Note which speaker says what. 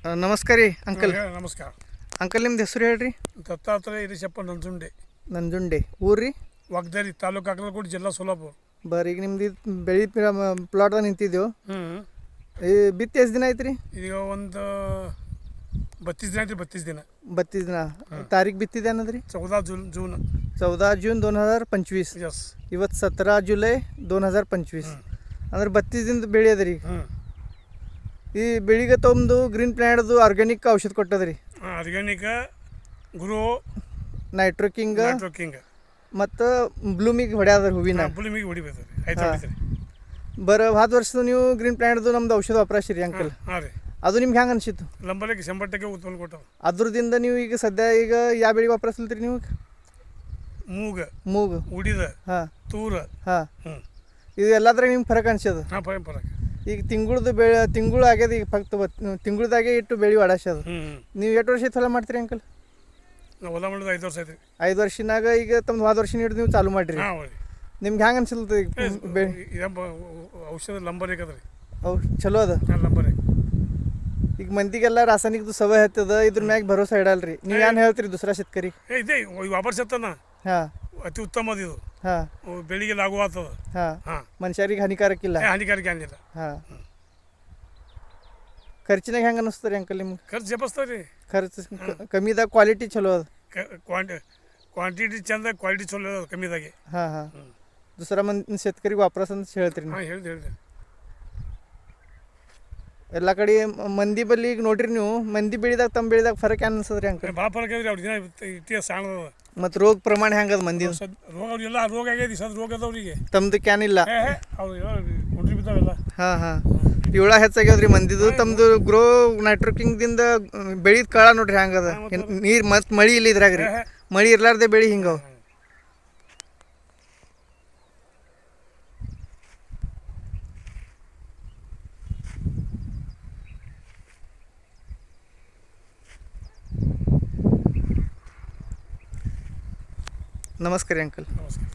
Speaker 1: ನಮಸ್ಕಾರ ರೀ ಅಂಕಲ್.
Speaker 2: ನಮಸ್ಕಾರ
Speaker 1: ಅಂಕಲ್ ನಿಮ್ದು ಹೆಸರು ಹೇಳ್ರಿ.
Speaker 2: ದತ್ತಾತ್ರೇಯ ಹಿರಿಶಪ್ಪ ನಂಜುಂಡೆ,
Speaker 1: ನಂಜುಂಡೆ. ಊರ್ರಿ
Speaker 2: ವಾಗ್ದಾರಿ ತಾಲೂಕು ಅಕ್ಕಲಕೋಟೆ, ಜಿಲ್ಲಾ ಸೋಲಾಪುರ.
Speaker 1: ಈಗ ನಿಮ್ದು ಬೆಳೆ ಪ್ಲಾಟ್ದಾಗ ನಿಂತಿದ್ದೆವು. ಈ ಬಿತ್ತಿ ಎಷ್ಟು ದಿನ ಐತ್ರಿ?
Speaker 2: ಈಗ ಒಂದು 32 ದಿನ ಐತ್ರಿ.
Speaker 1: 32 ದಿನ. ತಾರೀಕು ಬಿತ್ತಿದೆ ಅನ್ನೋದ್ರಿ
Speaker 2: 14 ಜೂನ್
Speaker 1: 14 ಜೂನ್ 2025.
Speaker 2: ಎಸ್.
Speaker 1: ಇವತ್ತು 17 ಜುಲೈ 2025. ಅಂದ್ರೆ 32 ದಿನದ ಬೆಳೆ ಅದ ರೀ. ಈ ಬೆಳಿಗ್ಗೆ ತೊಗೊಂಡು ಗ್ರೀನ್ ಪ್ಲ್ಯಾಂಟ್ದು ಆರ್ಗ್ಯಾನಿಕ್ ಔಷಧ ಕೊಟ್ಟದ್ರಿ.
Speaker 2: ಆರ್ಗ್ಯಾನಿಕ್, ಗುರು,
Speaker 1: ನೈಟ್ರೋಕಿಂಗ್ ಮತ್ತು ಬ್ಲೂಮಿಗೆ ಹೊಡ್ಯಾದ್ರಿ. ಹೂವಿನ
Speaker 2: ಬ್ಲೂಮಿಗೆ ಹೊಡಿಬೇಕು.
Speaker 1: ಹೋದ ವರ್ಷದ ನೀವು ಗ್ರೀನ್ ಪ್ಲ್ಯಾಂಟ್ದು ನಮ್ದು ಔಷಧ ವಾಪರಾಸಿರಿ ಅಂಕಲ್.
Speaker 2: ಹಾಂ ರೀ.
Speaker 1: ಅದು ನಿಮ್ಗೆ ಹೆಂಗೆ ಅನಿಸಿತ್ತು?
Speaker 2: ನಂಬಲಿಕ್ಕೆ 100% ಉತ್ಪನ್ನ ಕೊಟ್ಟವು.
Speaker 1: ಅದ್ರದಿಂದ ನೀವು ಈಗ ಸದ್ಯ ಯಾವ ಬೆಳಿಗ್ಗೆ ವಾಪರಾಸ್ಲತ್ರಿ ನೀವು? ಮೂಗು,
Speaker 2: ಉಡಿದ,
Speaker 1: ಹಾಂ,
Speaker 2: ತೂರ.
Speaker 1: ಹಾಂ. ಇದು ಎಲ್ಲದ್ರಾಗ ನಿಮ್ಗೆ ಫರಕ್ ಅನ್ಸದ?
Speaker 2: ಹಾಂ, ಫರಕ್.
Speaker 1: ಈಗ ತಿಂಗಳು ಆಗ್ಯದ. ಈಗ ಫಕ್ತ ತಿಂಗಳದಾಗೆ ಇಟ್ಟು ಬೆಳೆ ವಾಡಾಸದ. ನೀವು ಎಷ್ಟು ವರ್ಷ ಹೊಲ ಮಾಡ್ತೀರಿ ಅಂಕಲ್?
Speaker 2: ನಾವು ಹೊಲ ಮಾಡೋದು 5 ವರ್ಷ ಐತ್ರಿ.
Speaker 1: 5 ವರ್ಷನಾಗ ಈಗ ತಮ್ದು ಹೋದ ವರ್ಷ ಹಿಡಿದು ನೀವು ಚಾಲು ಮಾಡಿರಿ. ನಿಮ್ಗೆ ಹೆಂಗೆ ಅನ್ಸಲ್ತದ ಈಗ
Speaker 2: ಔಷಧ ಲಂಬರ್ ಅದ ರೀ.
Speaker 1: ಚಲೋ ಅದ.
Speaker 2: ಲಂಬರ್
Speaker 1: ಈಗ ಮಂದಿಗೆಲ್ಲ ರಾಸಾಯನಿಕದ ಸವಯ ಹತ್ತದ. ಇದ್ರ ಮ್ಯಾಗ ಭರೋಸಾ ಇಡಲ್ರಿ. ನೀವು ಏನು ಹೇಳ್ತೀರಿ ದುಸರಾ ಶೇತಕರಿ?
Speaker 2: ಇದೆ ವಾಪರ್ಸತ್ತನ.
Speaker 1: ಹಾಂ,
Speaker 2: ಅತಿ ಉತ್ತಮ ಅದು. ಇದು
Speaker 1: ಹಾಂ,
Speaker 2: ಬೆಳಿಗ್ಗೆ ಲಾಗು ಆಗ್ತದ.
Speaker 1: ಹಾಂ, ಮನುಷ್ಯರಿಗೆ ಹಾನಿಕಾರಕ ಇಲ್ಲ.
Speaker 2: ಹಾನಿಕಾರಕ ಏನಿಲ್ಲ.
Speaker 1: ಹಾಂ. ಖರ್ಚಿನಾಗ ಹೆಂಗೆ ಅನ್ನಿಸ್ತಾರೆ ಅಂಕಲ್ ನಿಮ್ಗೆ?
Speaker 2: ಖರ್ಚು ಜಬಸ್ತಾವ ರೀ.
Speaker 1: ಖರ್ಚು ಕಮ್ಮಿದಾಗ ಕ್ವಾಲಿಟಿ ಚಲೋ ಅದ.
Speaker 2: ಕ್ವಾಂಟಿಟಿ ಚಂದ, ಕ್ವಾಲಿಟಿ ಚಲೋ ಅದ ಕಮ್ಮಿದಾಗೆ.
Speaker 1: ಹಾಂ, ಹಾಂ. ದುಸರಾ ಮಂದಿ ಶೇತಕರಿಗೆ ವಾಪಸ್ ಅಂತ ಹೇಳ್ತೀರಿ ನೀವು?
Speaker 2: ಹಾಂ, ಹೇಳಿದೆ.
Speaker 1: ಎಲ್ಲ ಕಡೆ ಮಂದಿ ಬಲ್ಲಿ ಈಗ ನೋಡ್ರಿ ನೀವು, ಮಂದಿ ಬೆಳಿದಾಗ ತಮ್ಮ ಬೆಳಿದಾಗ ಫರಕ್ ಏನು ಅನ್ಸದ್ರಿ ಅಂಕಲ್?
Speaker 2: ಭಾಳ ಫರಕ್ ಐತ್ರಿ. ಅವ್ರ ದಿನ ಇಟ್ಟಿಗೆ ಸಾಣದ.
Speaker 1: ಮತ್ತು ರೋಗ ಪ್ರಮಾಣ ಹೆಂಗದ ಮಂದಿ?
Speaker 2: ರೋಗ ಅವ್ರಿಗೆಲ್ಲ ರೋಗ ಆಗೈತಿ. ರೋಗ ಅದಾವ್ರಿಗೆ.
Speaker 1: ತಮ್ದು ಕ್ಯಾನಿಲ್ಲ.
Speaker 2: ಅವ್ರು ಕುಂಡ್ರಿ ಬಿದ್ದಾವೆಲ್ಲ.
Speaker 1: ಹಾಂ, ಹಾಂ. ಇವಳ ಹೆಚ್ಚಾಗ್ಯದ್ರಿ ಮಂದಿದು. ತಮ್ಮದು ಗ್ರೋ ನೈಟ್ರೋಕಿಂಗ್ದಿಂದ ಬೆಳಿದ ಕಾಳ ನೋಡ್ರಿ ಹೆಂಗದ. ನೀರು ಮತ್ತು ಮಳೆ ಇಲ್ಲ ಇದ್ರಾಗ ರೀ. ಮಳೆ ಇರ್ಲಾರ್ದೆ ಬೆಳೆ ಹಿಂಗವ. ನಮಸ್ಕಾರ ಅಂಕಲ್.
Speaker 2: ನಮಸ್ಕಾರ.